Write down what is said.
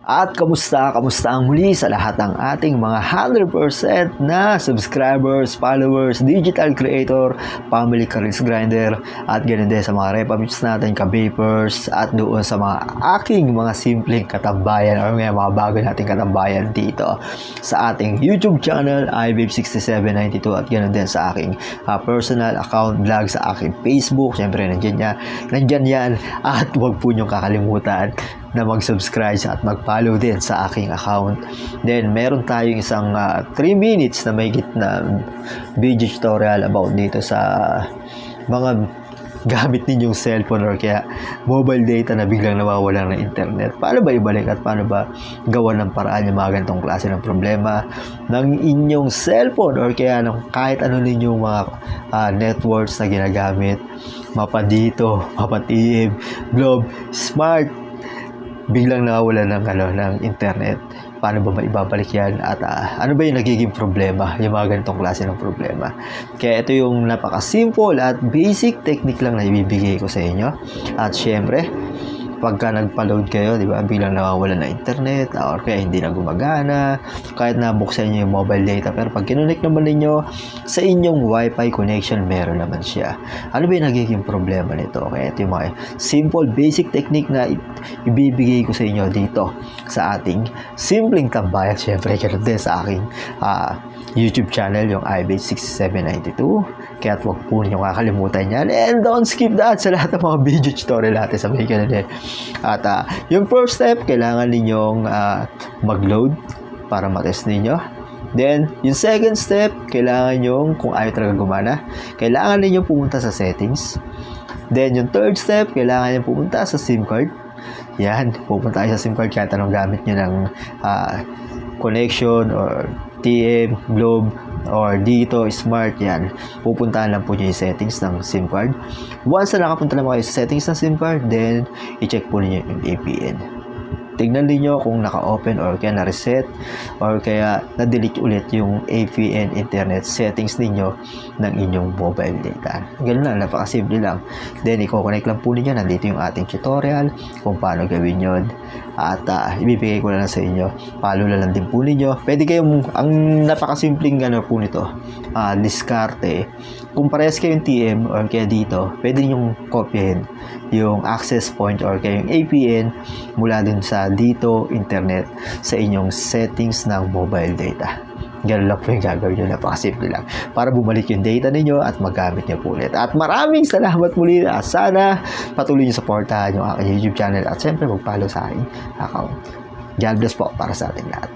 At kamusta ang muli sa lahat ng ating mga 100% na subscribers, followers, digital creator, family careers grinder, at ganun din sa mga repamits natin, ka-vapers, at doon sa mga aking mga simpleng katambayan or mga bago nating katambayan dito sa ating YouTube channel, iVape6792, at ganun din sa aking personal account vlog sa aking Facebook. Siyempre, nandyan yan. At huwag po niyong kakalimutan na mag-subscribe at mag-follow din sa aking account. Then, meron tayong isang 3 minutes na may na video tutorial about dito sa mga gamit ninyong cellphone or kaya mobile data na biglang nawawala ng internet. Paano ba ibalik at paano ba gawan ng paraan yung mga ganitong klase ng problema ng inyong cellphone or kaya ng kahit ano ninyong mga networks na ginagamit, mapa dito, mapa TM, Globe, Smart, biglang nawawala ng internet. Paano ba maibabalik yan? At ano ba yung nagiging problema? Yung mga ganitong klase ng problema. Kaya ito yung napaka-simple at basic technique lang na ibibigay ko sa inyo. At syempre, pagka nagpa-load kayo, di ba, biglang nawawala na internet or kaya hindi na gumagana, kahit nabuksan nyo yung mobile data, pero pag kinonect naman ninyo sa inyong wifi connection, meron naman siya. Ano ba yung nagiging problema nito? Kaya ito yung mga simple basic technique na ibibigay ko sa inyo dito sa ating simpleng tambayan. Syempre, ganun din sa aking YouTube channel, yung iVape6792. Kaya huwag po niyo kakalimutan yan. And don't skip that sa lahat ng mga video tutorial natin sa mga ganun din. At yung first step, kailangan ninyong mag-load para matest ninyo. Then, yung second step, kailangan nyo, kung ayaw talaga gumana, kailangan ninyong pumunta sa settings. Then, yung third step, kailangan nyo pumunta sa SIM card. Yan, pupunta kayo sa SIM card kahit anong gamit nyo ng connection or TM, Globe, or dito, Smart, yan. Pupuntahan lang po nyo yung settings ng SIM card. Once na nakapunta lang kayo sa settings ng SIM card, then, i-check po ninyo yung VPN. Tignan niyo kung naka-open or kaya na-reset or kaya na-delete ulit yung VPN internet settings ninyo ng inyong mobile data. Ganun lang, napakasimple lang. Then, i-connect lang po ninyo. Nandito yung ating tutorial kung paano gawin yun. At ibibigay ko na lang sa inyo. Follow na lang din po ninyo. Pwede kayong, ang napakasimpleng po nito, diskarte. Kung parehas kayong TM or kaya dito, pwede ninyong kopyahin yung access point or kaya yung VPN mula dun sa dito internet sa inyong settings ng mobile data. Ganun lang po yung gagawin nyo. Napakasimple lang. Para bumalik yung data ninyo at magamit nyo po ulit. At maraming salamat muli. Sana patuloy nyo supportahan yung aking YouTube channel at syempre mag-follow sa aking account. God bless po para sa ating lahat.